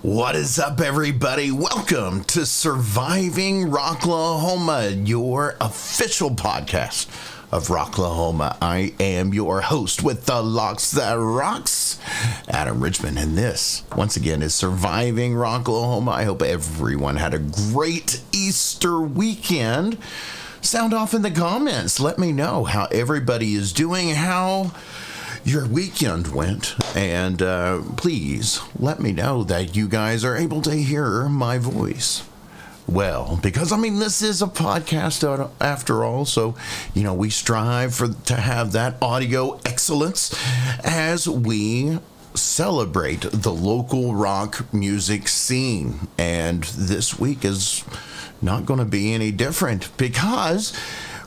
What is up, everybody? Welcome to Surviving Rocklahoma, your official podcast of Rocklahoma. I am your host with the locks that rocks, Adam Richmond, and this, once again, is Surviving Rocklahoma. I hope everyone had a great Easter weekend. Sound off in the comments. Let me know how everybody is doing, how your weekend went, and please let me know that you guys are able to hear my voice well, because this is a podcast after all, so we strive to have that audio excellence as we celebrate the local rock music scene. And this week is not going to be any different, because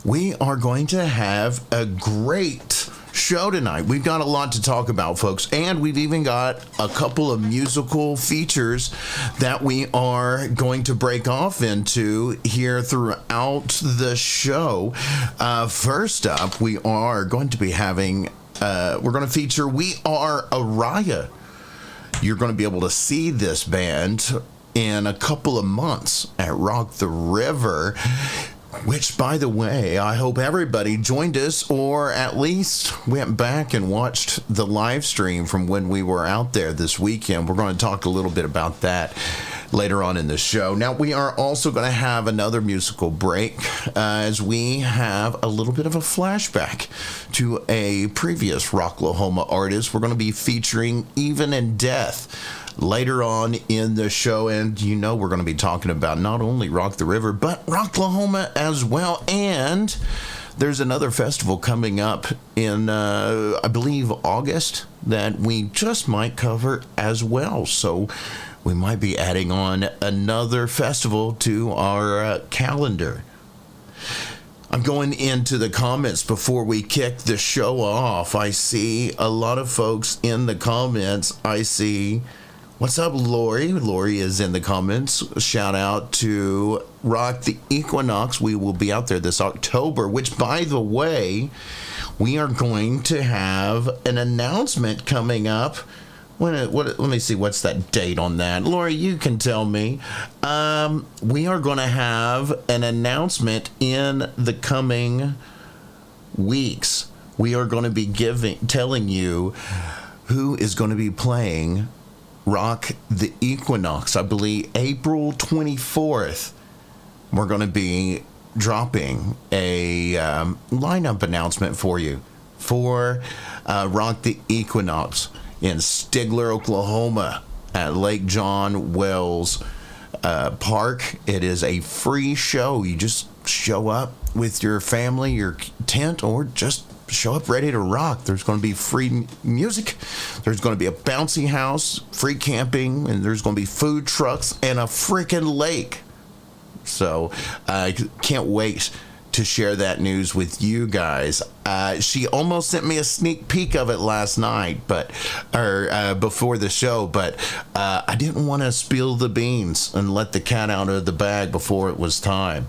we are going to have a great show tonight. We've got a lot to talk about, folks, and we've even got a couple of musical features that we are going to break off into here throughout the show. First up, we are going to be having we're going to feature We Are Araya. You're going to be able to see this band in a couple of months at ROK The River, which, by the way, I hope everybody joined us, or at least went back and watched the live stream from when we were out there this weekend. We're going to talk a little bit about that later on in the show. Now, we are also going to have another musical break as we have a little bit of a flashback to a previous Rocklahoma artist. We're going to be featuring Even in Death later on in the show, and we're going to be talking about not only ROK The River, but Rocklahoma as well. And there's another festival coming up in, I believe, August that we just might cover as well. So we might be adding on another festival to our calendar. I'm going into the comments before we kick the show off. I see a lot of folks in the comments. I see, what's up, Lori? Lori is in the comments. Shout out to ROK The Equinox. We will be out there this October, which, by the way, we are going to have an announcement coming up. Let me see, what's that date on that? Lori, you can tell me. We are going to have an announcement in the coming weeks. We are going to be telling you who is going to be playing ROK The Equinox. I believe April 24th, we're going to be dropping a lineup announcement for you for ROK The Equinox in Stigler, Oklahoma at Lake John Wells Park. It is a free show. You just show up with your family, your tent, or just show up ready to rock. There's going to be free music. There's going to be a bouncy house, free camping, and there's going to be food trucks and a freaking lake. So I can't wait to share that news with you guys. She almost sent me a sneak peek of it last night, before the show, but I didn't want to spill the beans and let the cat out of the bag before it was time.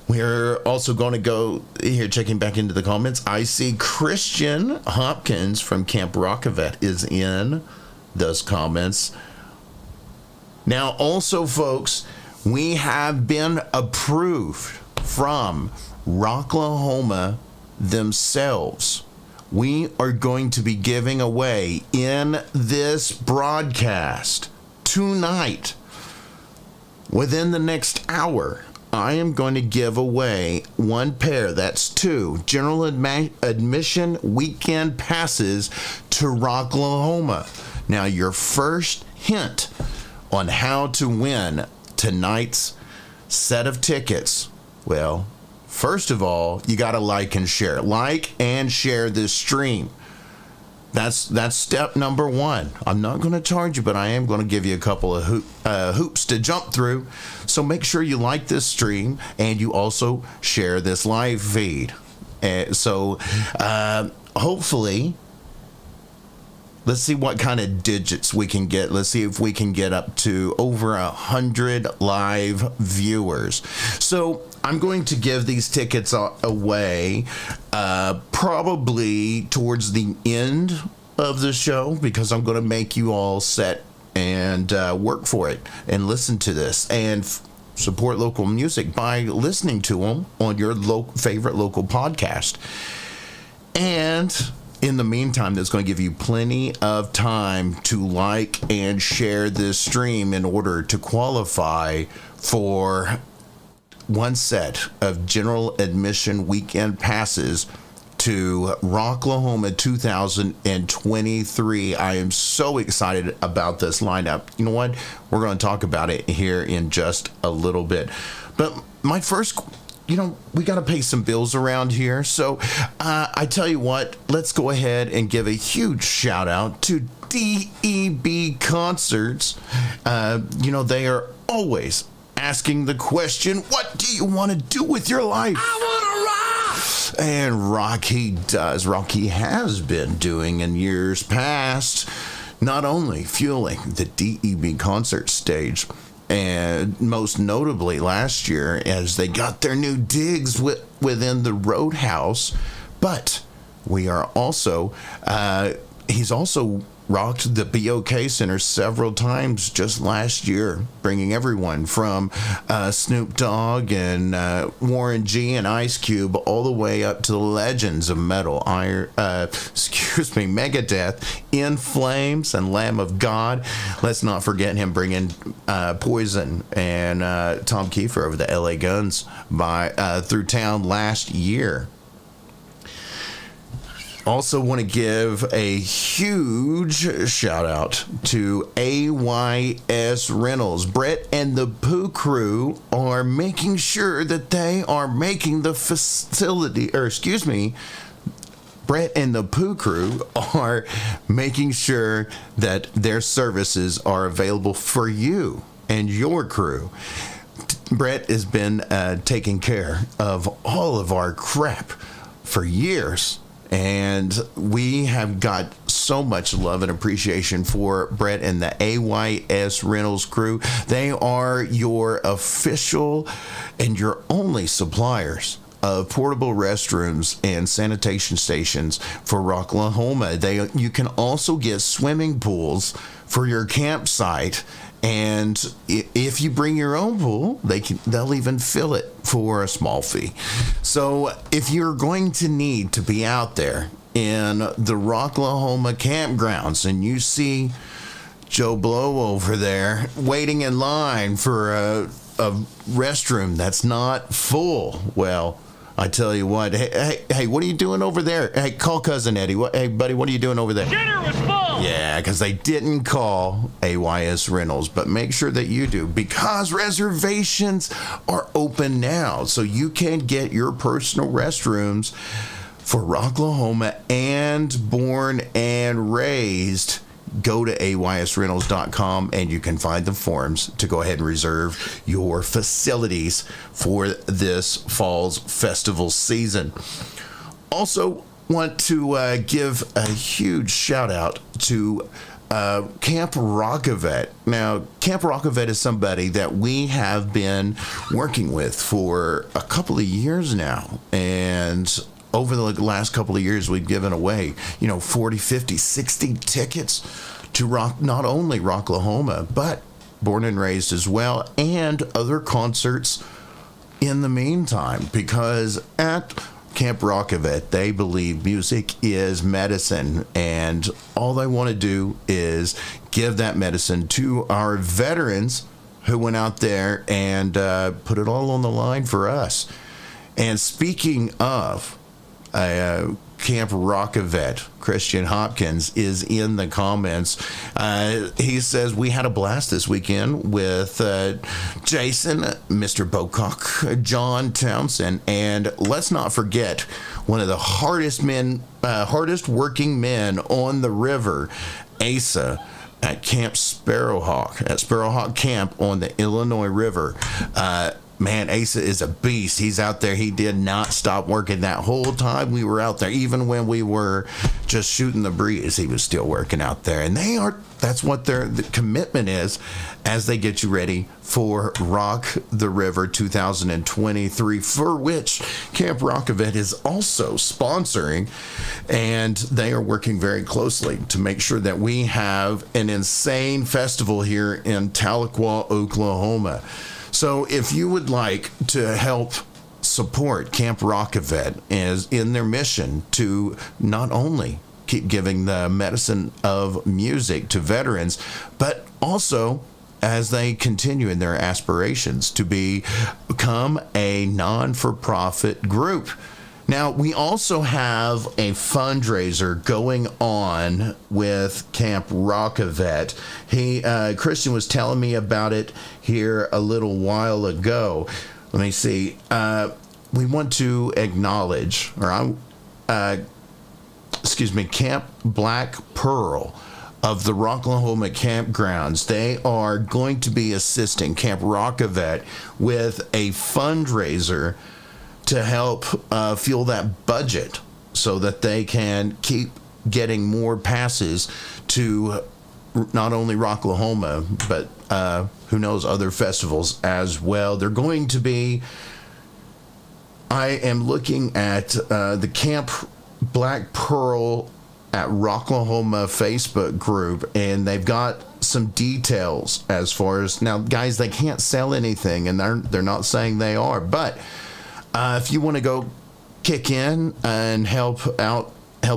We're also going to go here, checking back into the comments. I see Christian Hopkins from Camp ROK-A-Vet is in those comments. Now, also, folks, we have been approved from Rocklahoma themselves. We are going to be giving away in this broadcast tonight, within the next hour, I am going to give away one pair, that's two, general admission weekend passes to Rocklahoma. Now, your first hint on how to win tonight's set of tickets, well, first of all, you got to like and share. Like and share this stream. That's step number one. I'm not going to charge you, but I am going to give you a couple of hoops to jump through. So make sure you like this stream and you also share this live feed. Hopefully, let's see what kind of digits we can get. Let's see if we can get up to over 100 live viewers. So I'm going to give these tickets away probably towards the end of the show, because I'm going to make you all set and work for it and listen to this and support local music by listening to them on your favorite local podcast. And in the meantime, that's going to give you plenty of time to like and share this stream in order to qualify for one set of general admission weekend passes to Rocklahoma 2023. I am so excited about this lineup. You know what? We're going to talk about it here in just a little bit. But my first, we got to pay some bills around here. So I tell you what, let's go ahead and give a huge shout out to DEB Concerts. They are always asking the question, what do you want to do with your life? I want to rock! And rock he does. Rock he has been doing in years past, not only fueling the DEB concert stage, and most notably last year as they got their new digs within the Roadhouse, but we are also, he's also rocked the BOK Center several times just last year, bringing everyone from Snoop Dogg and Warren G and Ice Cube all the way up to the legends of metal, Megadeth, In Flames, and Lamb of God. Let's not forget him bringing Poison and Tom Kiefer over the LA Guns through town last year. Also want to give a huge shout out to AYS Rentals. Brett and the Pooh Crew are making sure that they are making the facility, Brett and the Pooh Crew are making sure that their services are available for you and your crew. Brett has been taking care of all of our crap for years. And we have got so much love and appreciation for Brett and the AYS Rentals crew. They are your official and your only suppliers of portable restrooms and sanitation stations for Rocklahoma. You can also get swimming pools for your campsite. And if you bring your own pool, they'll even fill it for a small fee. So if you're going to need to be out there in the Rocklahoma campgrounds and you see Joe Blow over there waiting in line for a restroom that's not full, well, I tell you what, hey, what are you doing over there? Hey, call Cousin Eddie. Hey, buddy, what are you doing over there? Dinner was full! Yeah, because they didn't call AYS Rentals, but make sure that you do, because reservations are open now, so you can get your personal restrooms for Rocklahoma and born and raised. Go to aysrentals.com and you can find the forms to go ahead and reserve your facilities for this fall's festival season. Also want to give a huge shout out to Camp ROK-A-Vet. Now, Camp ROK-A-Vet is somebody that we have been working with for a couple of years now, and over the last couple of years, we've given away, 40, 50, 60 tickets to not only Rocklahoma, but Born and Raised as well, and other concerts in the meantime, because at Camp ROK-A-Vet, they believe music is medicine, and all they want to do is give that medicine to our veterans who went out there and put it all on the line for us. And speaking of Camp ROK-A-Vet, Christian Hopkins is in the comments. He says, we had a blast this weekend with Jason, Mr. Bocock, John Townsend, and let's not forget one of the hardest working men on the river, Asa, at Camp Sparrowhawk, at Sparrowhawk Camp on the Illinois River. man, Asa is a beast. He's out there. He did not stop working that whole time we were out there. Even when we were just shooting the breeze, he was still working out there. And that's what the commitment is as they get you ready for ROK The River 2023, for which Camp ROK-A-Vet is also sponsoring. And they are working very closely to make sure that we have an insane festival here in Tahlequah, Oklahoma. So if you would like to help support Camp ROK-A-Vet as in their mission to not only keep giving the medicine of music to veterans, but also as they continue in their aspirations to become a non-for-profit group. Now, we also have a fundraiser going on with Camp ROK-A-Vet. Christian was telling me about it here a little while ago. Let me see. We want to acknowledge, Camp Black Pearl of the Rocklahoma campgrounds. They are going to be assisting Camp ROK-A-Vet with a fundraiser to help fuel that budget so that they can keep getting more passes to not only Rocklahoma, but who knows, other festivals as well. They're going to be, I am looking at the Camp Black Pearl at Rocklahoma Facebook group, and they've got some details as far as, now guys, they can't sell anything, and they're not saying they are, but if you want to go kick in and help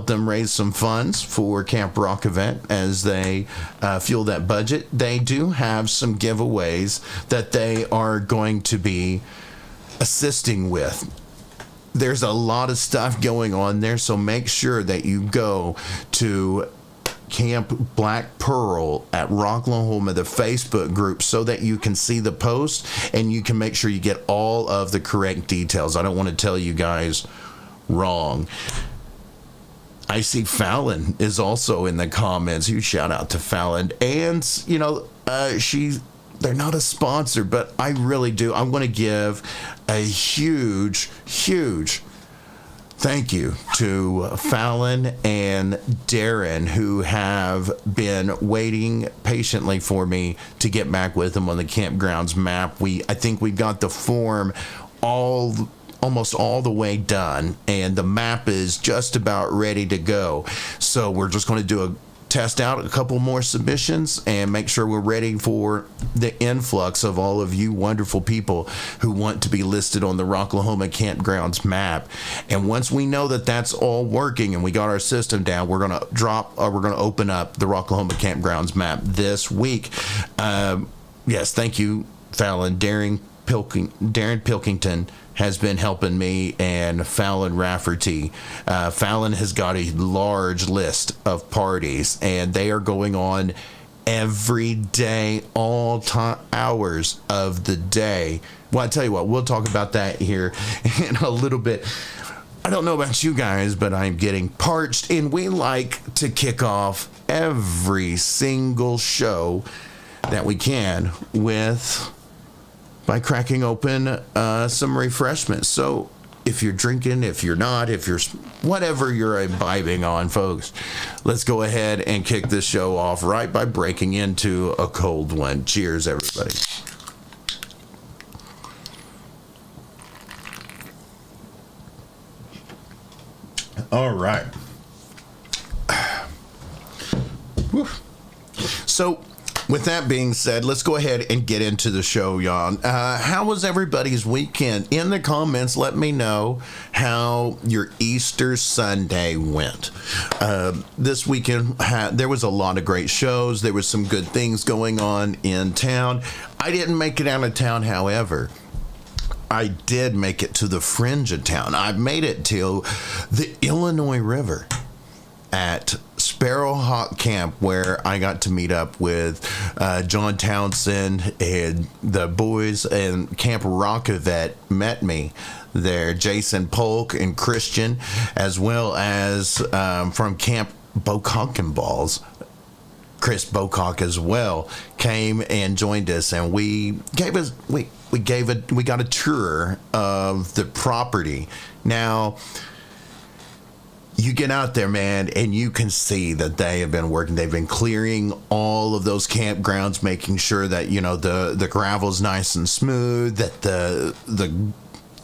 them raise some funds for Camp ROK-A-Vet as they fuel that budget, they do have some giveaways that they are going to be assisting with. There's a lot of stuff going on there, so make sure that you go to Camp Black Pearl at Rocklahoma, the Facebook group, so that you can see the post and you can make sure you get all of the correct details. I don't want to tell you guys wrong. I see Fallon is also in the comments. Huge shout out to Fallon. And, they're not a sponsor, but I really do. I want to give a huge thank you to Fallon and Darren, who have been waiting patiently for me to get back with them on the campgrounds map. I think we got the form almost all the way done, and the map is just about ready to go. So we're just going to do test out a couple more submissions and make sure we're ready for the influx of all of you wonderful people who want to be listed on the Rocklahoma campgrounds map. And once we know that that's all working and we got our system down, we're going to open up the Rocklahoma campgrounds map this week. Yes, thank you, Fallon. Darren Pilkington has been helping me, and Fallon Rafferty. Fallon has got a large list of parties, and they are going on every day, all hours of the day. Well, I tell you what, we'll talk about that here in a little bit. I don't know about you guys, but I'm getting parched, and we like to kick off every single show that we can by cracking open some refreshments. So if you're drinking, if you're not, if you're whatever you're imbibing on, folks, let's go ahead and kick this show off right by breaking into a cold one. Cheers, everybody. All right. So, with that being said, let's go ahead and get into the show, y'all. How was everybody's weekend? In the comments, let me know how your Easter Sunday went. This weekend, there was a lot of great shows. There was some good things going on in town. I didn't make it out of town, however. I did make it to the fringe of town. I made it to the Illinois River at Sparrowhawk Camp, where I got to meet up with John Townsend, and the boys and Camp ROK-A-Vet met me there. Jason Polk and Christian, as well as from Camp Bokonkenballs. Chris Bocock as well came and joined us, and we got a tour of the property. Now, you get out there, man, and you can see that they have been working. They've been clearing all of those campgrounds, making sure that, you know, the gravel's nice and smooth, that the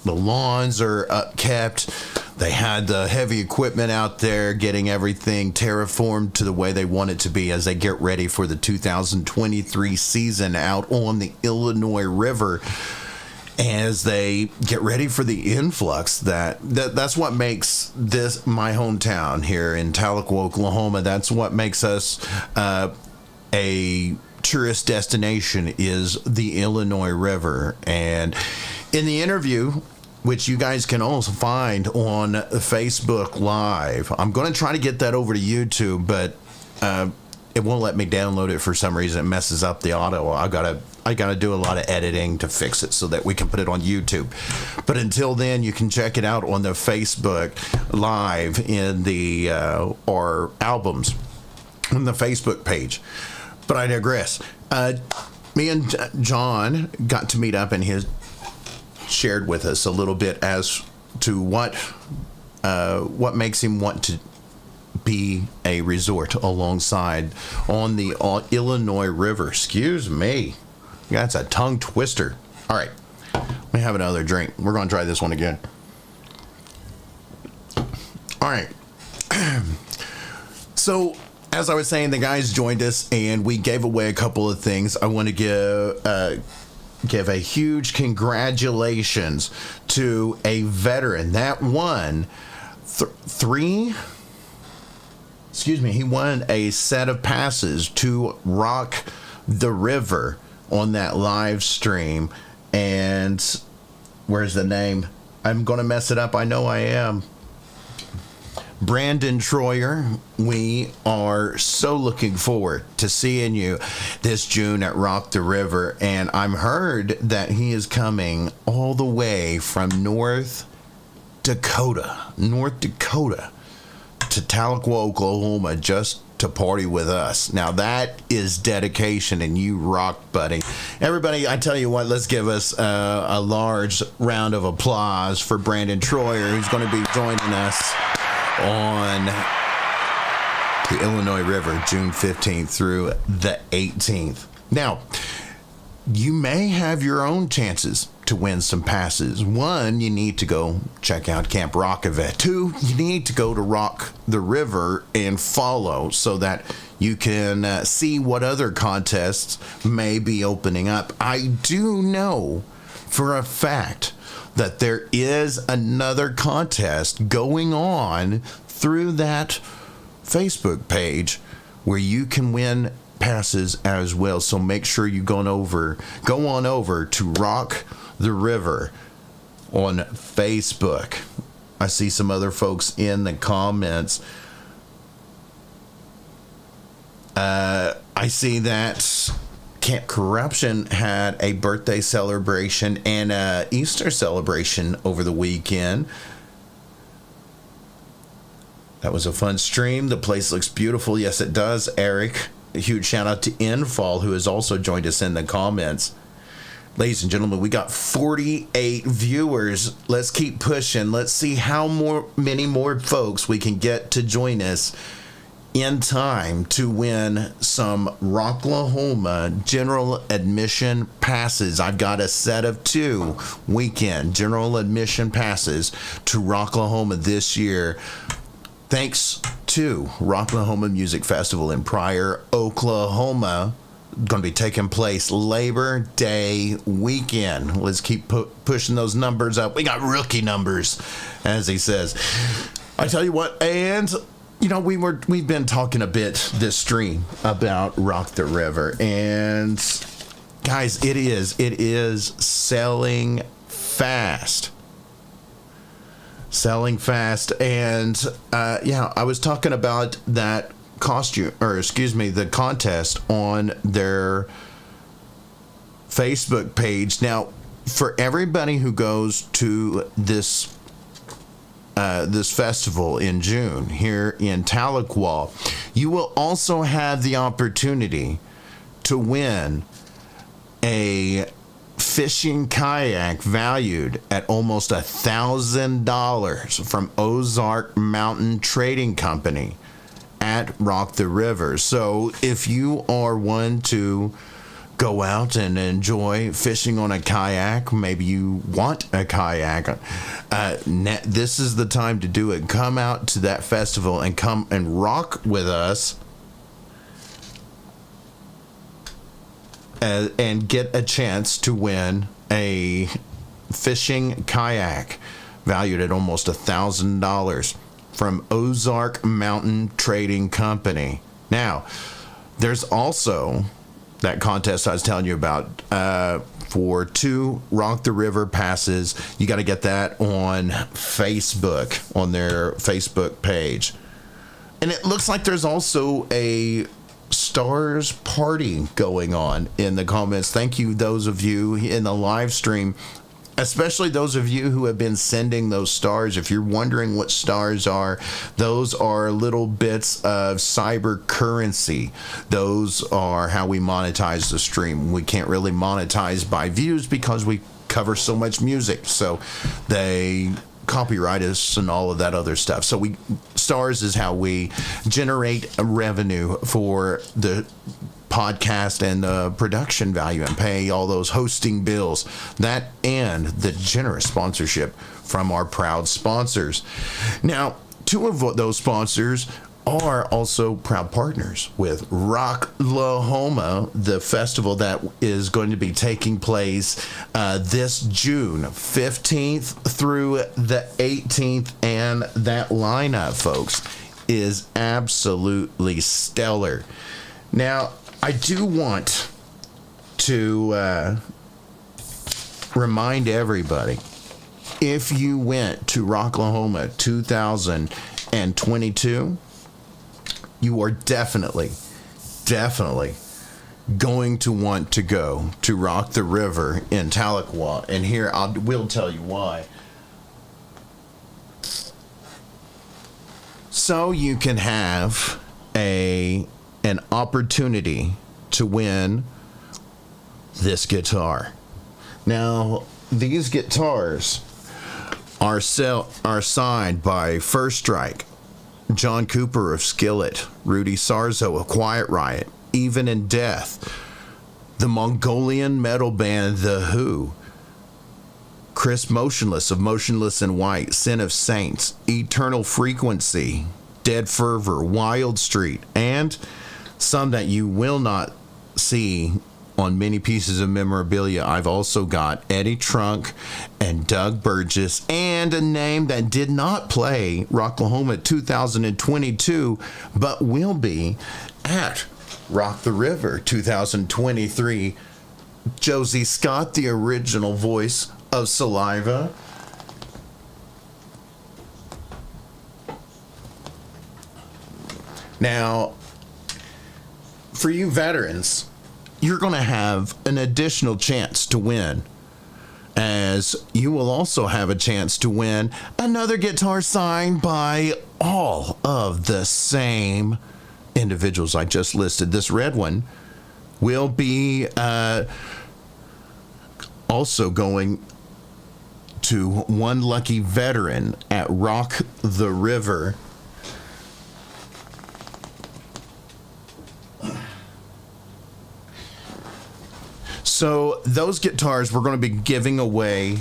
lawns are upkept. They had the heavy equipment out there getting everything terraformed to the way they want it to be as they get ready for the 2023 season out on the Illinois River. As they get ready for the influx, that's what makes this my hometown here in Tahlequah, Oklahoma. That's what makes us a tourist destination, is the Illinois River. And in the interview, which you guys can also find on Facebook Live, I'm going to try to get that over to YouTube, but it won't let me download it for some reason. It messes up the audio. I gotta do a lot of editing to fix it so that we can put it on YouTube. But until then, you can check it out on the Facebook Live in the our albums on the Facebook page. But I digress. Me and John got to meet up, and he shared with us a little bit as to what makes him want to be a resort alongside on the Illinois River. Excuse me. That's a tongue twister. All right. Let me have another drink. We're going to try this one again. All right. So, as I was saying, the guys joined us, and we gave away a couple of things. I want to give a huge congratulations to a veteran that won he won a set of passes to ROK The River on that live stream. And where's the name? I'm going to mess it up. I know I am. Brandon Troyer, we are so looking forward to seeing you this June at ROK The River. And I'm heard that he is coming all the way from North Dakota, to Tahlequah, Oklahoma, just to party with us. Now that is dedication, and you rock, buddy. Everybody, I tell you what, let's give us a large round of applause for Brandon Troyer, who's going to be joining us on the Illinois River June 15th through the 18th. Now, you may have your own chances to win some passes. One, you need to go check out Camp ROK-A-Vet. Two, you need to go to ROK The River and follow so that you can see what other contests may be opening up. I do know for a fact that there is another contest going on through that Facebook page where you can win passes as well. So make sure you go on over to ROK The River on Facebook. I see some other folks in the comments. I see that Camp Corruption had a birthday celebration and a Easter celebration over the weekend. That was a fun stream. The place looks beautiful. Yes, it does, Eric. A huge shout out to Infall, who has also joined us in the comments. Ladies and gentlemen, we got 48 viewers. Let's keep pushing. Let's see how many more folks we can get to join us in time to win some Rocklahoma general admission passes. I've got a set of 2 weekend general admission passes to Rocklahoma this year, thanks to Rocklahoma Music Festival in Pryor, Oklahoma. Going to be taking place Labor Day weekend. Let's keep pushing those numbers up. We got rookie numbers, as he says. I tell you what, and you know, we've been talking a bit this stream about ROK The River, and guys, it is selling fast. And I was talking about that the contest on their Facebook page. Now, for everybody who goes to this this festival in June here in Tahlequah, you will also have the opportunity to win a fishing kayak valued at almost $1,000 from Ozark Mountain Trading Company at ROK The River. So if you are one to go out and enjoy fishing on a kayak, maybe you want a kayak, this is the time to do it. Come out to that festival and come and rock with us and get a chance to win a fishing kayak valued at almost $1,000 from Ozark Mountain Trading Company. Now, there's also that contest I was telling you about for 2 ROK The River passes. You got to get that on Facebook, on their Facebook page. And it looks like there's also a Stars party going on in the comments. Thank you, those of you in the live stream, especially those of you who have been sending those stars. If you're wondering what stars are, those are little bits of cyber currency. Those are how we monetize the stream. We can't really monetize by views because we cover so much music, so they copyright us and all of that other stuff. So stars is how we generate a revenue for the podcast and the production value and pay all those hosting bills. That and the generous sponsorship from our proud sponsors. Now, 2 of those sponsors are also proud partners with Rocklahoma, the festival that is going to be taking place this June 15th through the 18th. And that lineup, folks, is absolutely stellar. Now, I do want to remind everybody, if you went to Rocklahoma 2022, you are definitely going to want to go to ROK The River in Tahlequah. And here we'll tell you why. So you can have an opportunity to win this guitar. Now, these guitars are signed by First Strike, John Cooper of Skillet, Rudy Sarzo of Quiet Riot, Even in Death, the Mongolian metal band The Who, Chris Motionless of Motionless in White, Sin of Saints, Eternal Frequency, Dead Fervor, Wild Street, and some that you will not see on many pieces of memorabilia. I've also got Eddie Trunk and Doug Burgess, and a name that did not play Rocklahoma 2022, but will be at ROK The River 2023. Josie Scott, the original voice of Saliva. Now, for you veterans, you're going to have an additional chance to win, as you will also have a chance to win another guitar signed by all of the same individuals I just listed. This red one will be also going to one lucky veteran at ROK The River. So those guitars we're going to be giving away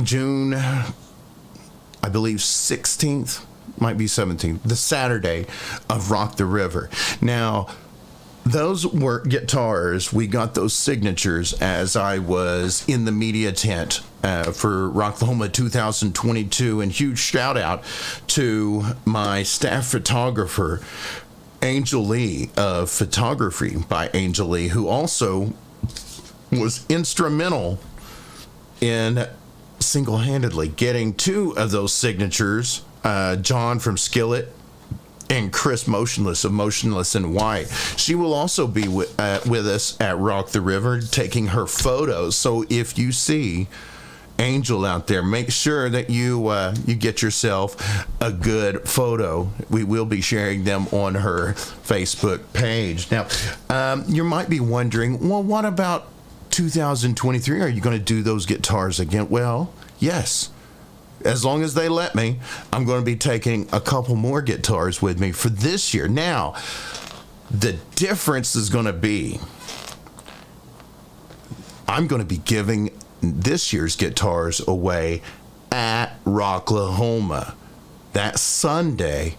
June, I believe 16th, might be 17th, the Saturday of ROK The River. Now, those were guitars. We got those signatures as I was in the media tent for Rocklahoma 2022. And huge shout out to my staff photographer, Angel Lee of Photography by Angel Lee, who also was instrumental in single-handedly getting 2 of those signatures, John from Skillet and Chris Motionless of Motionless in White. She will also be with us at ROK The River taking her photos. So if you see Angel out there, make sure that you get yourself a good photo. We will be sharing them on her Facebook page. Now, you might be wondering, well, what about 2023? Are you going to do those guitars again? Well, yes. As long as they let me, I'm going to be taking a couple more guitars with me for this year. Now, the difference is going to be, I'm going to be giving this year's guitars away at Rocklahoma. That Sunday,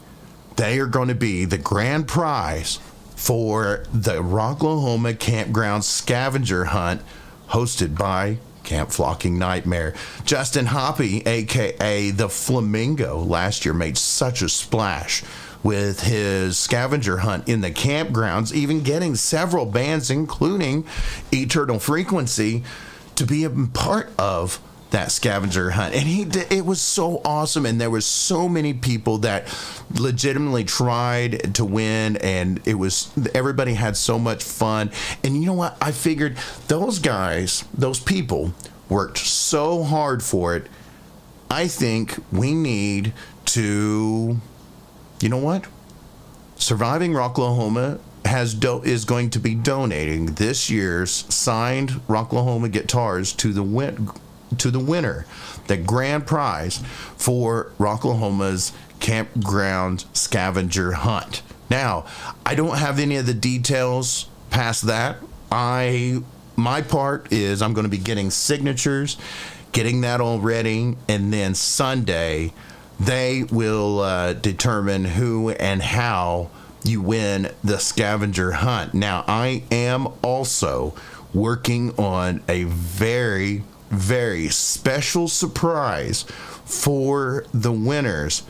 they are going to be the grand prize for the Rocklahoma Campground Scavenger Hunt hosted by Camp Flocking Nightmare. Justin Hoppy, a.k.a. the Flamingo, last year made such a splash with his scavenger hunt in the campgrounds, even getting several bands, including Eternal Frequency, to be a part of that scavenger hunt. And he did, it was so awesome, and there was so many people that legitimately tried to win, and it was, everybody had so much fun. And you know what, I figured those guys, those people worked so hard for it. I think we need to, you know what, Surviving Rocklahoma is going to be donating this year's signed Rocklahoma guitars to the winner, the grand prize for Rocklahoma's campground scavenger hunt. Now, I don't have any of the details past that. My part is I'm going to be getting signatures, getting that all ready, and then Sunday they will determine who and how you win the scavenger hunt. Now, I am also working on a very, very special surprise for the winners.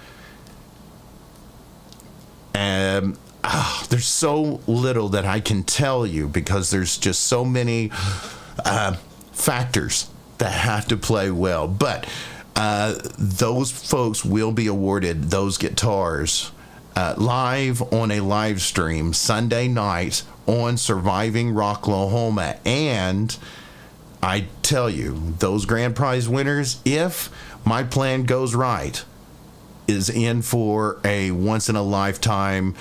There's so little that I can tell you because there's just so many factors that have to play well. But those folks will be awarded those guitars live on a live stream Sunday night on Surviving Rocklahoma. And I tell you, those grand prize winners, if my plan goes right, is in for a once-in-a-lifetime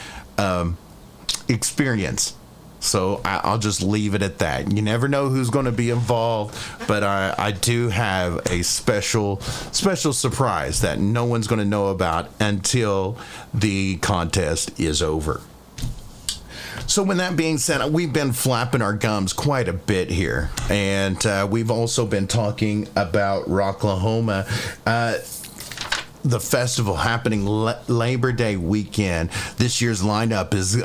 experience. So I'll just leave it at that. You never know who's going to be involved, but I do have a special surprise that no one's going to know about until the contest is over. So with that being said, we've been flapping our gums quite a bit here, and we've also been talking about Rocklahoma. The festival happening Labor Day weekend. This year's lineup is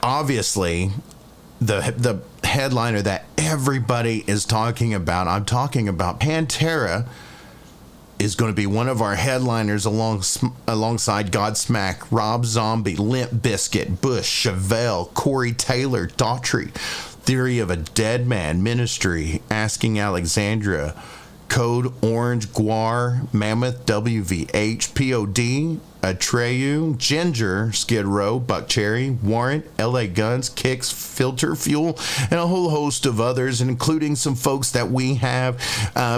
obviously the headliner that everybody is talking about. I'm talking about Pantera is going to be one of our headliners alongside Godsmack, Rob Zombie, Limp Bizkit, Bush, Chevelle, Corey Taylor, Daughtry, Theory of a Dead Man, Ministry, Asking Alexandria, Code Orange, Guar, Mammoth, WVH, POD, Atreyu, Ginger, Skid Row, Buckcherry, Warrant, LA Guns, Kicks, Filter Fuel, and a whole host of others, including some folks that we have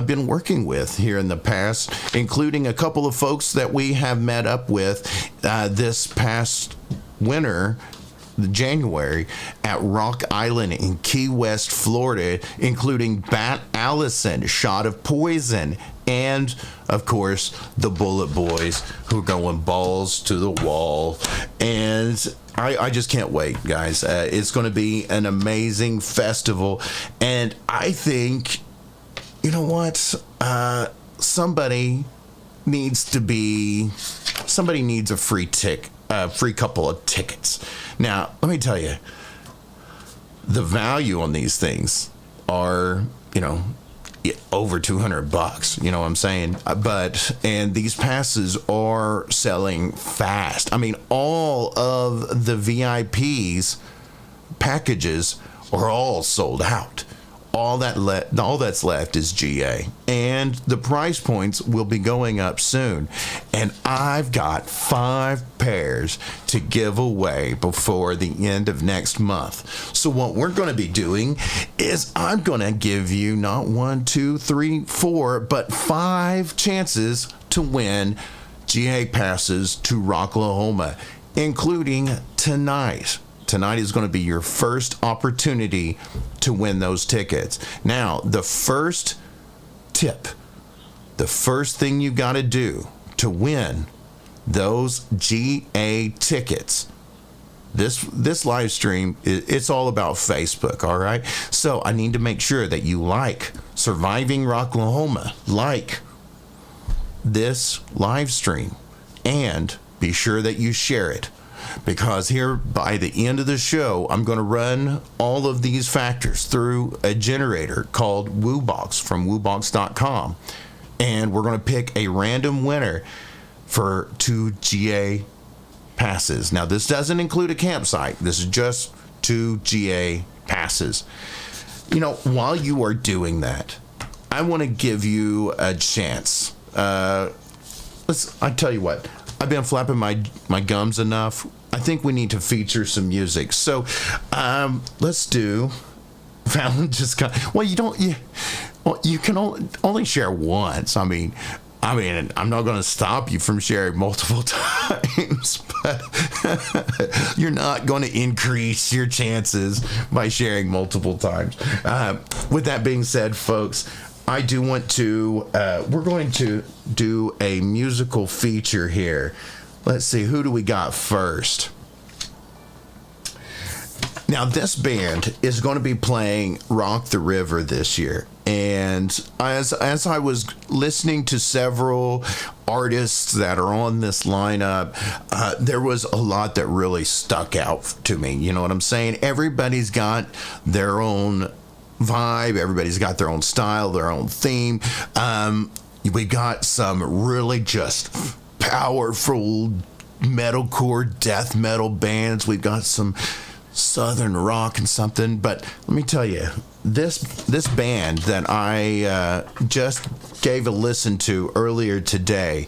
been working with here in the past, including a couple of folks that we have met up with this past winter, January, at Rock Island in Key West, Florida, including Bat Allison, Shot of Poison, and, of course, the Bullet Boys, who are going balls to the wall. And I just can't wait, guys. It's going to be an amazing festival. And I think, you know what? Somebody needs a free couple of tickets. Now, let me tell you, the value on these things are, over $200. You know what I'm saying? And these passes are selling fast. I mean, all of the VIPs packages are all sold out. all that's left is GA, and the price points will be going up soon. And I've got 5 pairs to give away before the end of next month. So what we're going to be doing is I'm going to give you not 1, 2, 3, 4, but 5 chances to win GA passes to Rocklahoma, including tonight. Tonight is going to be your first opportunity to win those tickets. Now, the first tip, the first thing you got to do to win those GA tickets, this live stream, it's all about Facebook, all right? So I need to make sure that you like Surviving Rocklahoma, like this live stream, and be sure that you share it. Because here by the end of the show, I'm going to run all of these factors through a generator called WooBox from WooBox.com. And we're going to pick a random winner for 2 GA passes. Now, this doesn't include a campsite. This is just 2 GA passes. You know, while you are doing that, I want to give you a chance. I tell you what. I've been flapping my gums enough. I think we need to feature some music. So let's do Valentine's. Well, you can only share once. I mean, I'm not going to stop you from sharing multiple times, but you're not going to increase your chances by sharing multiple times. With that being said, folks, I do want to, we're going to do a musical feature here. Let's see, who do we got first? Now, this band is going to be playing ROK The River this year. And as I was listening to several artists that are on this lineup, there was a lot that really stuck out to me. You know what I'm saying? Everybody's got their own vibe, everybody's got their own style, their own theme. We got some really just powerful metalcore, death metal bands. We've got some southern rock and something. But let me tell you, this band that I just gave a listen to earlier today,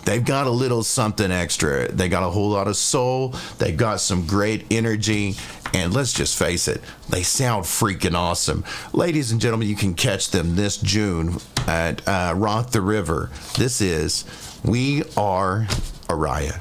they've got a little something extra. They got a whole lot of soul. They've got some great energy. And let's just face it, they sound freaking awesome. Ladies and gentlemen, you can catch them this June at ROK The River. This is We Are Araya.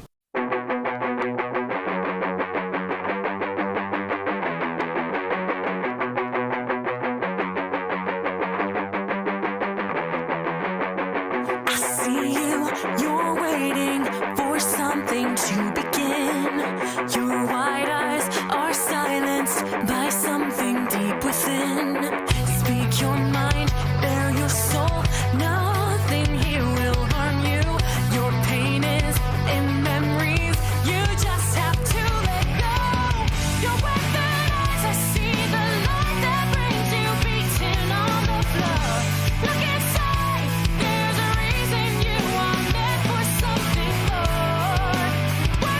Where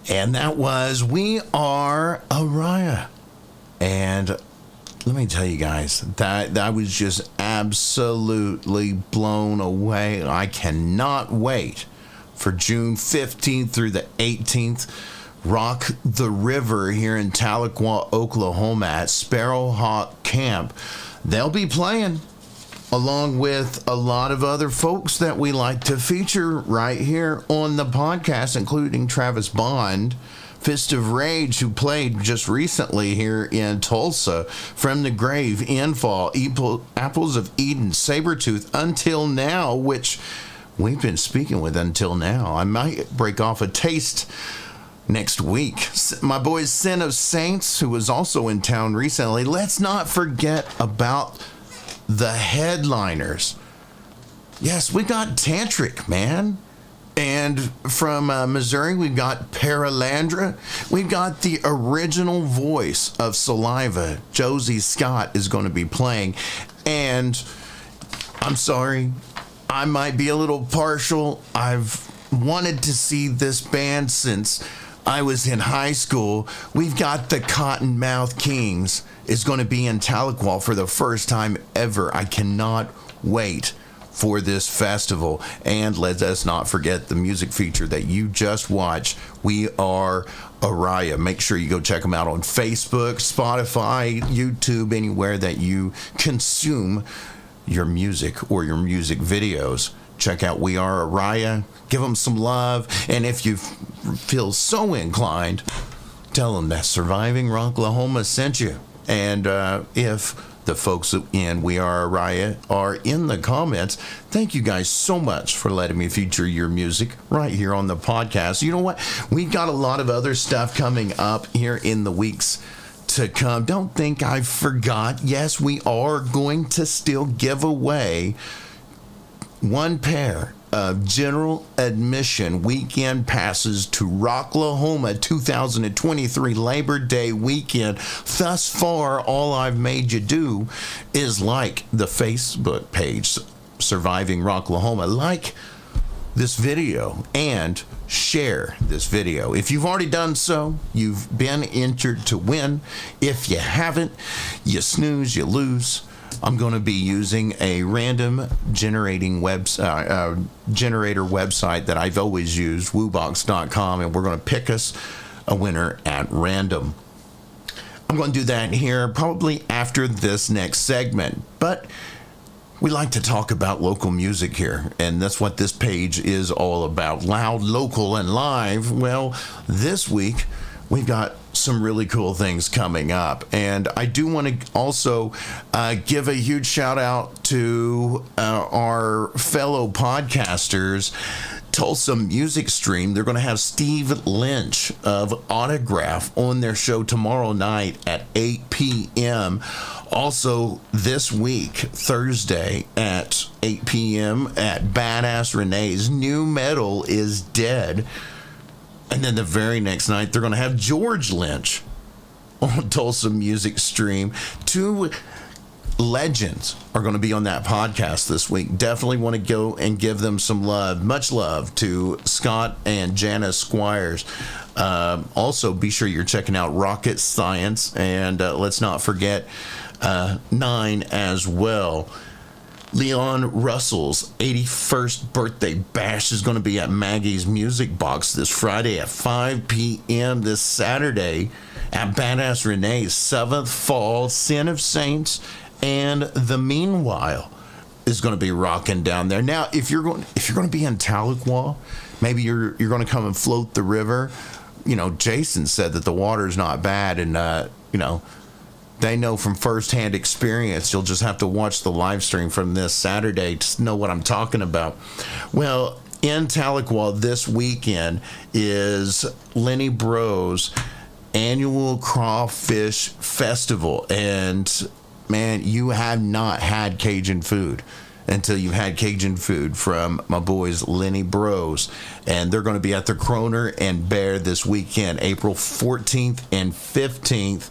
And that was We Are Araya. And let me tell you guys, that I was just absolutely blown away. I cannot wait for June 15th through the 18th. ROK The River here in Tahlequah, Oklahoma at Sparrowhawk Camp. They'll be playing along with a lot of other folks that we like to feature right here on the podcast, including Travis Bond, Fist of Rage, who played just recently here in Tulsa, From the Grave, Infall, Apples of Eden, Sabretooth, Until Now, which we've been speaking with Until Now. I might break off a taste next week. My boy Sin of Saints, who was also in town recently. Let's not forget about the headliners. Yes, we got Tantric, man. And from Missouri, we've got Paralandra. We've got the original voice of Saliva. Josie Scott is going to be playing. And I'm sorry, I might be a little partial. I've wanted to see this band since I was in high school. We've got the Cottonmouth Kings is going to be in Tahlequah for the first time ever. I cannot wait for this festival. And let us not forget the music feature that you just watched, We Are Araya. Make sure you go check them out on Facebook, Spotify, YouTube, anywhere that you consume your music or your music videos. Check out We Are Araya. Give them some love. And if you feel so inclined, tell them that Surviving Rocklahoma sent you. And if the folks in We Are Araya are in the comments, thank you guys so much for letting me feature your music right here on the podcast. You know what? We've got a lot of other stuff coming up here in the weeks to come. Don't think I forgot. Yes, we are going to still give away one pair of general admission weekend passes to Rocklahoma 2023 Labor Day weekend. Thus far, all I've made you do is like the Facebook page, Surviving Rocklahoma, like this video and share this video. If you've already done so, you've been entered to win. If you haven't, you snooze, you lose. I'm going to be using a random generator website that I've always used, woobox.com, and we're going to pick us a winner at random. I'm going to do that here probably after this next segment, but we like to talk about local music here, and that's what this page is all about. Loud, local, and live. Well, this week we've got some really cool things coming up, and I do want to also give a huge shout out to our fellow podcasters, Tulsa Music Stream. They're going to have Steve Lynch of Autograph on their show tomorrow night at 8 p.m. Also this week, Thursday at 8 p.m. at Badass Renee's New Metal is Dead. And then the very next night, they're going to have George Lynch on Tulsa Music Stream. Two legends are going to be on that podcast this week. Definitely want to go and give them some love. Much love to Scott and Janice Squires. Also, be sure you're checking out Rocket Science. And let's not forget 9 as well. Leon Russell's 81st birthday bash is going to be at Maggie's Music Box this Friday at 5 p.m. This Saturday at Badass Renee's 7th Fall, Sin of Saints, and The Meanwhile is going to be rocking down there. Now, if you're going to be in Tahlequah, maybe you're going to come and float the river. You know, Jason said that the water's not bad, and they know from firsthand experience. You'll just have to watch the live stream from this Saturday to know what I'm talking about. Well, in Tahlequah this weekend is Lenny Bro's annual Crawfish Festival. And, man, you have not had Cajun food until you've had Cajun food from my boys Lenny Bros. And they're going to be at the Kroner and Bear this weekend, April 14th and 15th.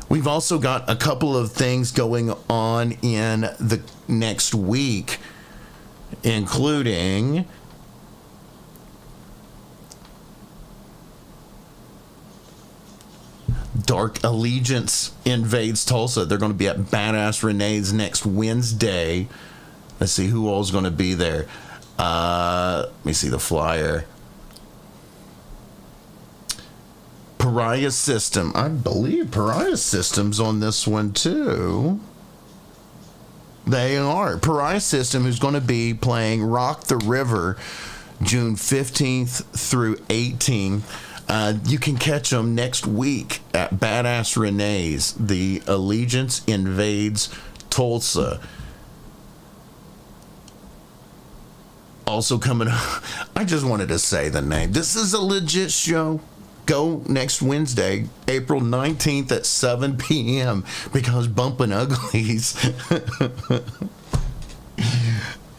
We've also got a couple of things going on in the next week, including Dark Allegiance invades Tulsa. They're going to be at Badass Renee's next Wednesday. Let's see who all's going to be there. Let me see the flyer. Pariah System. I believe Pariah System's on this one too. They are. Pariah System, who's going to be playing ROK The River June 15th through 18th. You can catch them next week at Badass Renee's. The Allegiance invades Tulsa. Also coming up, I just wanted to say the name. This is a legit show. Go next Wednesday, April 19th at 7 p.m. because Bumpin' Uglies.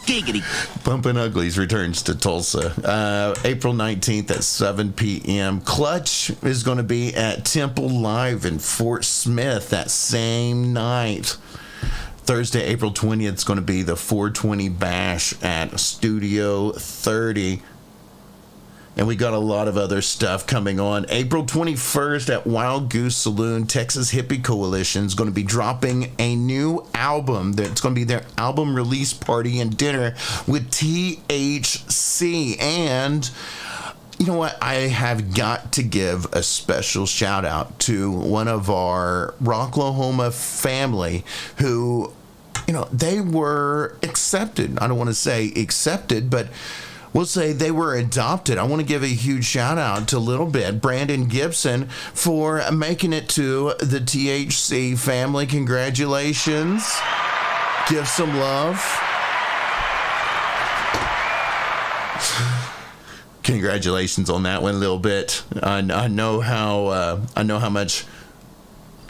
Giggity. Bumpin' Uglies returns to Tulsa. April 19th at 7 p.m. Clutch is going to be at Temple Live in Fort Smith that same night. Thursday, April 20th is going to be the 420 Bash at Studio 30. And we got a lot of other stuff coming on. April 21st at Wild Goose Saloon, Texas Hippie Coalition is going to be dropping a new album. That's going to be their album release party and dinner with THC. And you know what? I have got to give a special shout out to one of our Rocklahoma family who, you know, they were accepted. I don't want to say accepted, but we'll say they were adopted. I want to give a huge shout out to Little Bit, Brandon Gibson, for making it to the THC family. Congratulations. Give some love. Congratulations on that one, Little Bit. I know how much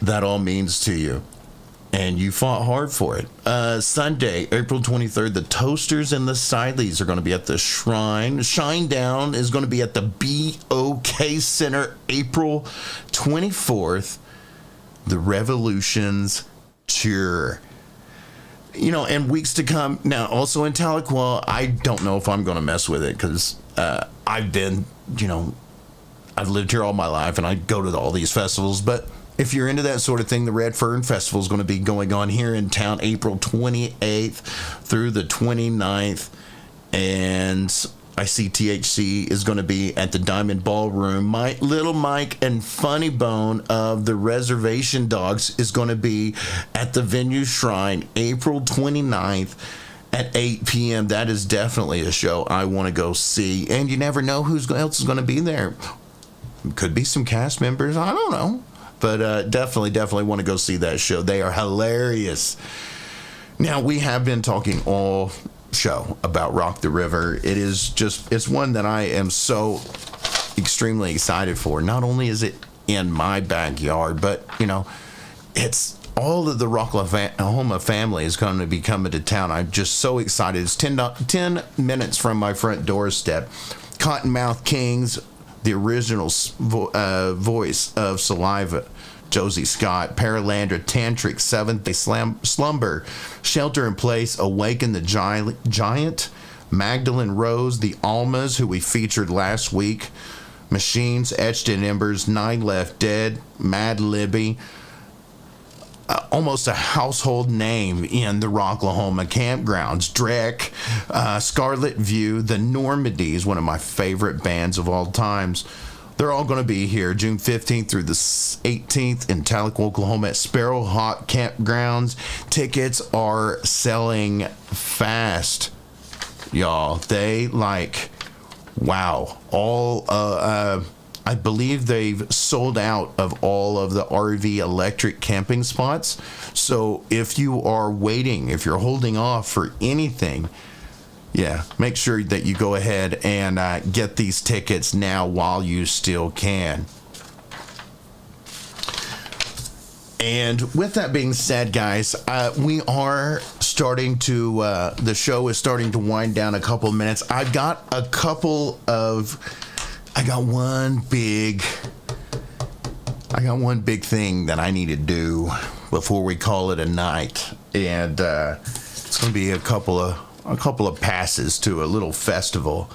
that all means to you. And you fought hard for it. Sunday, April 23rd, the Toasters and the Sileys are going to be at the Shrine. Shinedown is going to be at the BOK Center, April 24th. The Revolutions Tour. You know, and weeks to come. Now, also in Tahlequah, I don't know if I'm going to mess with it because I've lived here all my life and I go to all these festivals, but if you're into that sort of thing, the Red Fern Festival is going to be going on here in town April 28th through the 29th. And I see THC is going to be at the Diamond Ballroom. Little Mike and Funny Bone of the Reservation Dogs is going to be at the Venue Shrine April 29th at 8 p.m. That is definitely a show I want to go see. And you never know who else is going to be there. Could be some cast members. I don't know. But definitely want to go see that show. They are hilarious. Now, we have been talking all show about ROK The River. It's one that I am so extremely excited for. Not only is it in my backyard, but, you know, it's all of the Rocklahoma family is going to be coming to town. I'm just so excited. It's 10 minutes from my front doorstep. Cottonmouth Kings, the original voice of Saliva, Josie Scott, Paralandra, Tantric, Seventh Day Slumber, Shelter in Place, Awaken the Giant, Magdalene Rose, the Almas, who we featured last week, Machines, Etched in Embers, Nine Left Dead, Mad Libby, almost a household name in the Rocklahoma campgrounds. Drek, Scarlet View, the Normandies, one of my favorite bands of all times. They're all going to be here June 15th through the 18th in Tahlequah, Oklahoma at Sparrowhawk Campgrounds. Tickets are selling fast, y'all. They wow. I believe they've sold out of all of the RV electric camping spots. So if you are waiting, if you're holding off for anything, make sure that you go ahead and get these tickets now while you still can. And with that being said, guys, we are starting to, the show is starting to wind down a couple of minutes. I got one big thing that I need to do before we call it a night. And it's going to be a couple of passes to a little festival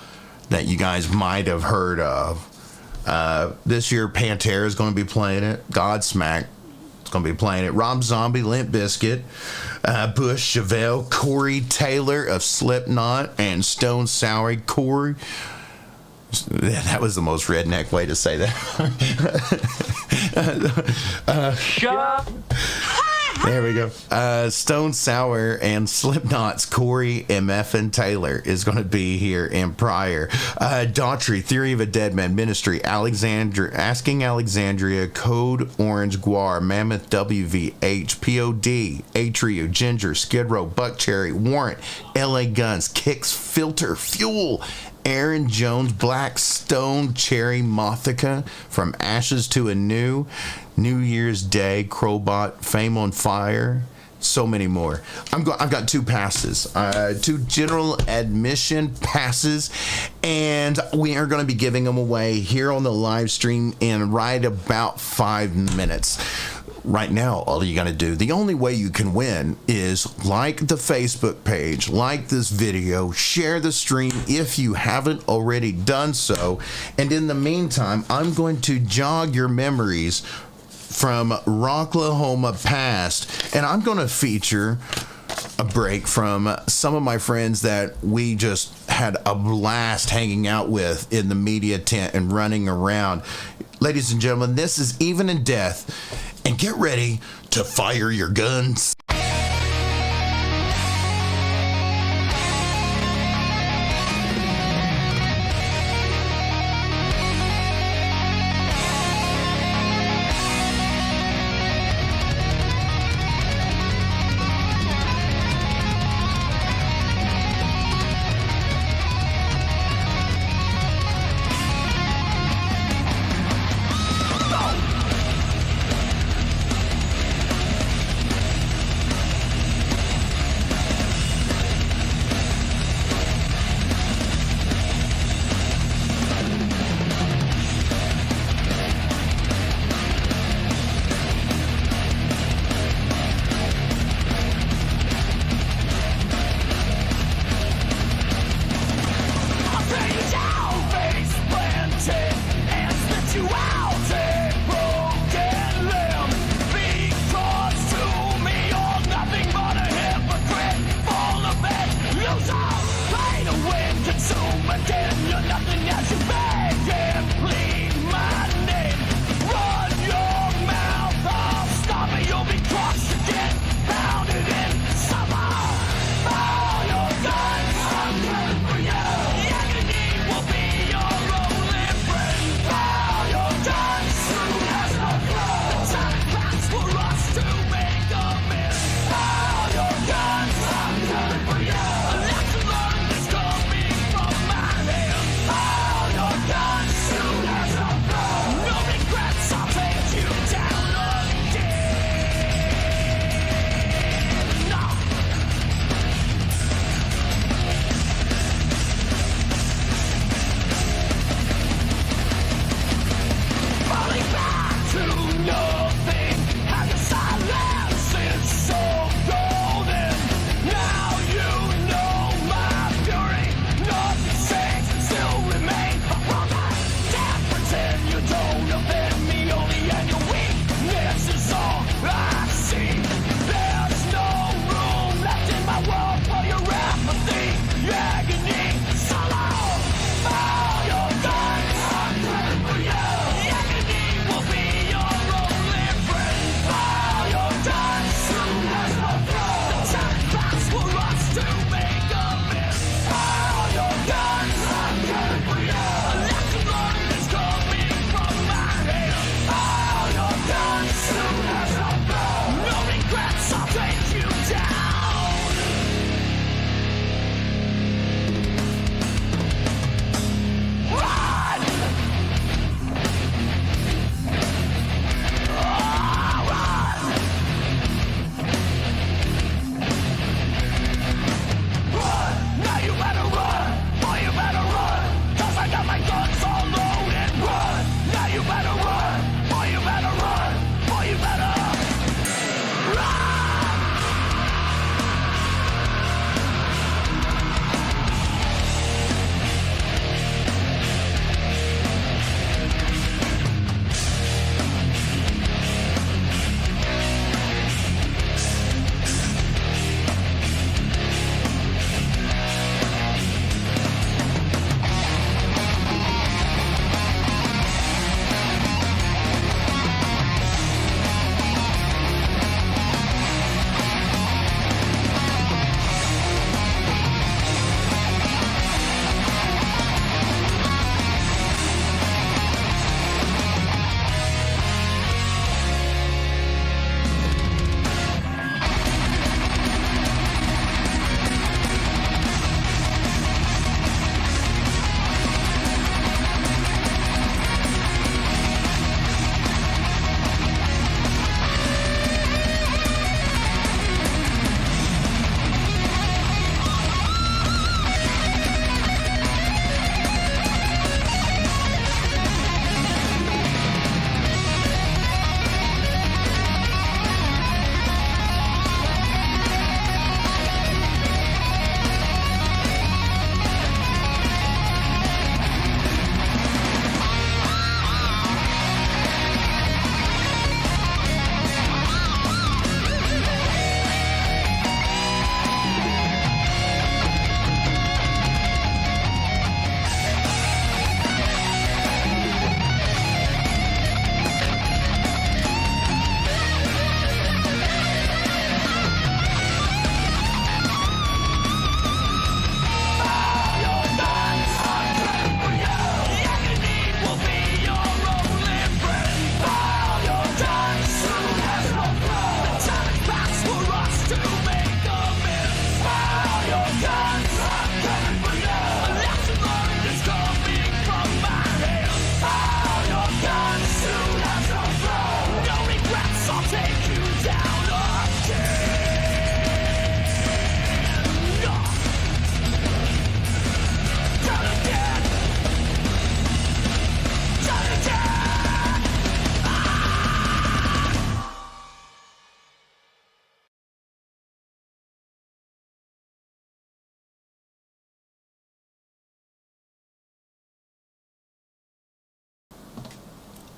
that you guys might have heard of. This year, Pantera is going to be playing it. Godsmack is going to be playing it. Rob Zombie, Limp Bizkit, Bush, Chevelle, Corey Taylor of Slipknot, and Stone Sour. Corey. That was the most redneck way to say that. Shut. There we go. Stone Sour and Slipknot's Corey M.F. Taylor is going to be here in Pryor. Daughtry, Theory of a Dead Man, Ministry, Asking Alexandria, Code Orange, Guar, Mammoth, WVH, POD, Atrio, Ginger, Skid Row, Buckcherry, Warrant, LA Guns, Kicks, Filter, Fuel, Aaron Jones, Black Stone, Cherry, Mothica, From Ashes to Anew, New Year's Day, Crowbot, Fame on Fire, so many more. I've got 2 passes, 2 general admission passes, and we are going to be giving them away here on the live stream in right about 5 minutes. Right now, all you got to do, the only way you can win is like the Facebook page, like this video, share the stream if you haven't already done so. And in the meantime, I'm going to jog your memories from Rocklahoma past, and I'm going to feature a break from some of my friends that we just had a blast hanging out with in the media tent and running around. Ladies and gentlemen, this is Even in Death. And get ready to fire your guns.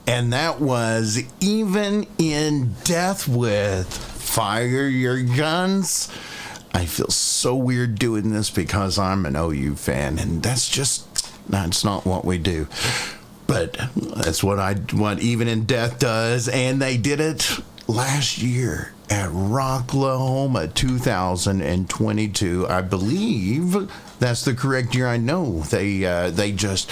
And that was Even in Death with Fire Your Guns. I feel so weird doing this because I'm an OU fan, and that's not what we do. But that's what Even in Death does, and they did it last year at Rocklahoma 2022. I believe that's the correct year. I know they just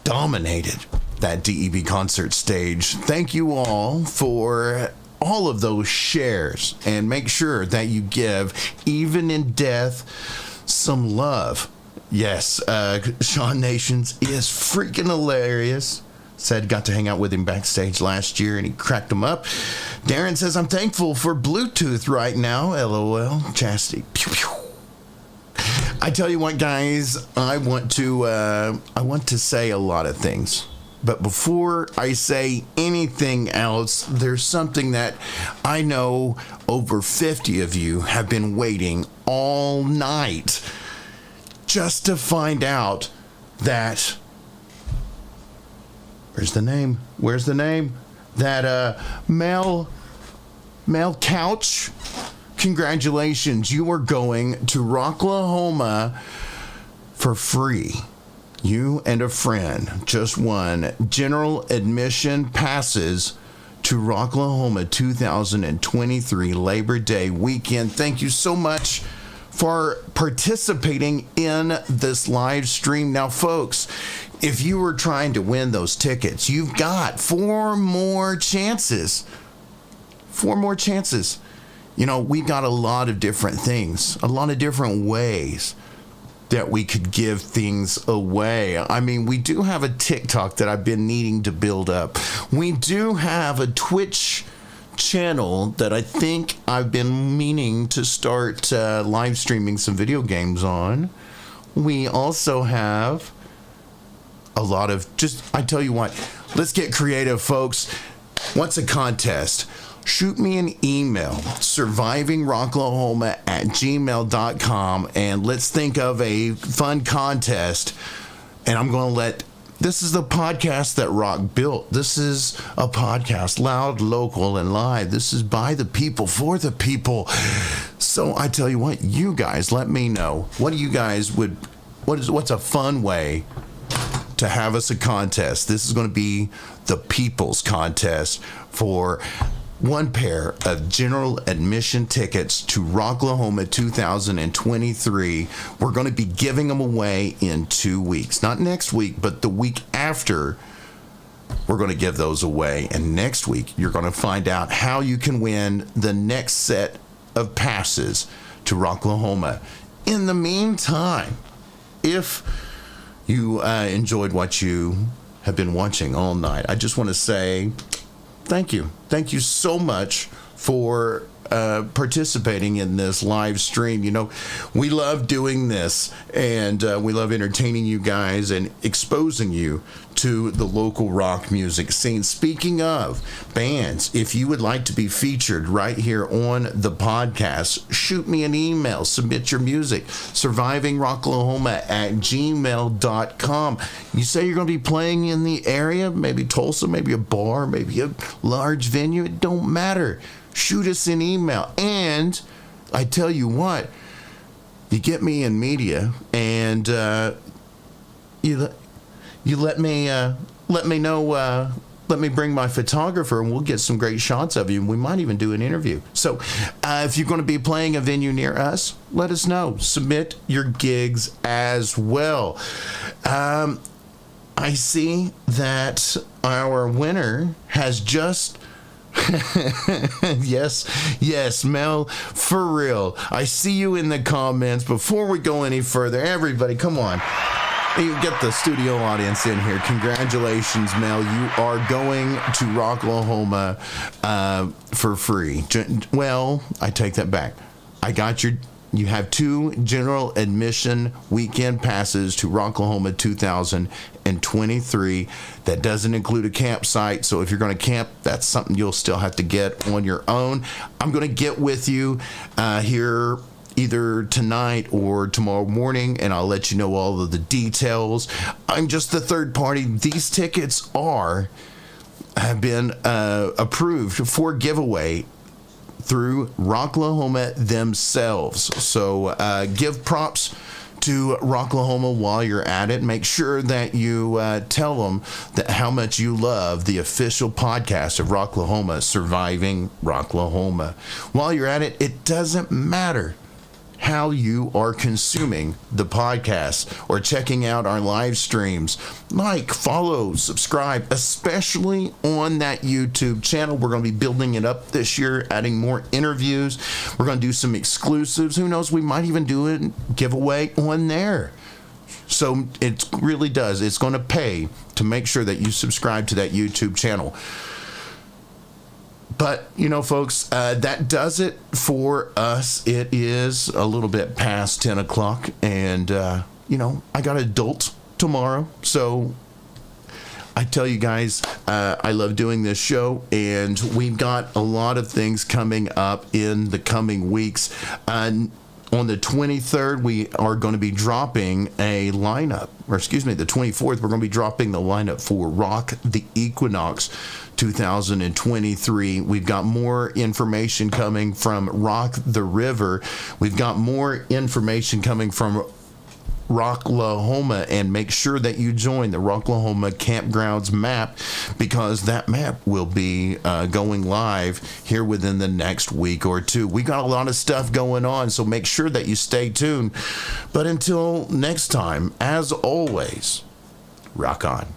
dominated that DEB concert stage. Thank you all for all of those shares, and make sure that you give Even in Death some love. Yes, Sean Nations is freaking hilarious. Said got to hang out with him backstage last year and he cracked him up. Darren says, I'm thankful for Bluetooth right now. LOL. Chastity. Pew, pew. I tell you what, guys, I want to say a lot of things. But before I say anything else, there's something that I know over 50 of you have been waiting all night just to find out that... Where's the name? That Mel Couch. Congratulations. You are going to Rocklahoma for free. You and a friend just won general admission passes to Rocklahoma 2023 Labor Day weekend. Thank you so much for participating in this live stream. Now, folks, if you were trying to win those tickets, you've got 4 more chances. 4 more chances. You know, we've got a lot of different things, a lot of different ways that we could give things away. I mean, we do have a TikTok that I've been needing to build up. We do have a Twitch channel that I think I've been meaning to start live streaming some video games on. We also have a lot of I tell you what, let's get creative, folks. What's a contest? Shoot me an email, survivingrocklahoma@gmail.com, and let's think of a fun contest. And I'm going to this is the podcast that ROK built. This is a podcast, loud, local, and live. This is by the people, for the people. So I tell you what, you guys, let me know. What do you guys what's a fun way to have us a contest? This is going to be the people's contest for 1 pair of general admission tickets to Rocklahoma 2023. We're going to be giving them away in 2 weeks. Not next week, but the week after. We're going to give those away. And next week, you're going to find out how you can win the next set of passes to Rocklahoma. In the meantime, if you enjoyed what you have been watching all night, I just want to say thank you. Thank you so much for participating in this live stream. You know, we love doing this, and we love entertaining you guys and exposing you to the local rock music scene. Speaking of bands, if you would like to be featured right here on the podcast, shoot me an email, submit your music, survivingrocklahoma@gmail.com. You say you're going to be playing in the area, maybe Tulsa, maybe a bar, maybe a large venue. It don't matter. Shoot us an email. And I tell you what, you get me in media, and you let me know. Let me bring my photographer, and we'll get some great shots of you. And we might even do an interview. So if you're going to be playing a venue near us, let us know. Submit your gigs as well. I see that our winner has just... yes, Mel, for real. I see you in the comments. Before we go any further, everybody, come on. You get the studio audience in here. Congratulations, Mel. You are going to Rocklahoma for free. Well, I take that back. You have 2 general admission weekend passes to Rocklahoma 2023. That doesn't include a campsite. So if you're going to camp, that's something you'll still have to get on your own. I'm going to get with you here either tonight or tomorrow morning, and I'll let you know all of the details. I'm just the third party. These tickets have been approved for giveaway through Rocklahoma themselves. So give props to Rocklahoma while you're at it. Make sure that you tell them that how much you love the official podcast of Rocklahoma, Surviving Rocklahoma. While you're at it, it doesn't matter how you are consuming the podcast or checking out our live streams. Like, follow, subscribe, especially on that YouTube channel. We're going to be building it up this year, adding more interviews. We're going to do some exclusives. Who knows? We might even do a giveaway on there. So it really does. It's going to pay to make sure that you subscribe to that YouTube channel. But, folks, that does it for us. It is a little bit past 10 o'clock, and, I got adults tomorrow. So I tell you guys, I love doing this show, and we've got a lot of things coming up in the coming weeks. On the 23rd, we are going to be dropping a lineup, the 24th, we're going to be dropping the lineup for ROK The Equinox 2023. We've got more information coming from ROK The River. We've got more information coming from Rocklahoma, and make sure that you join the Rocklahoma Campgrounds map, because that map will be going live here within the next week or two. We got a lot of stuff going on, so make sure that you stay tuned. But until next time, as always, rock on.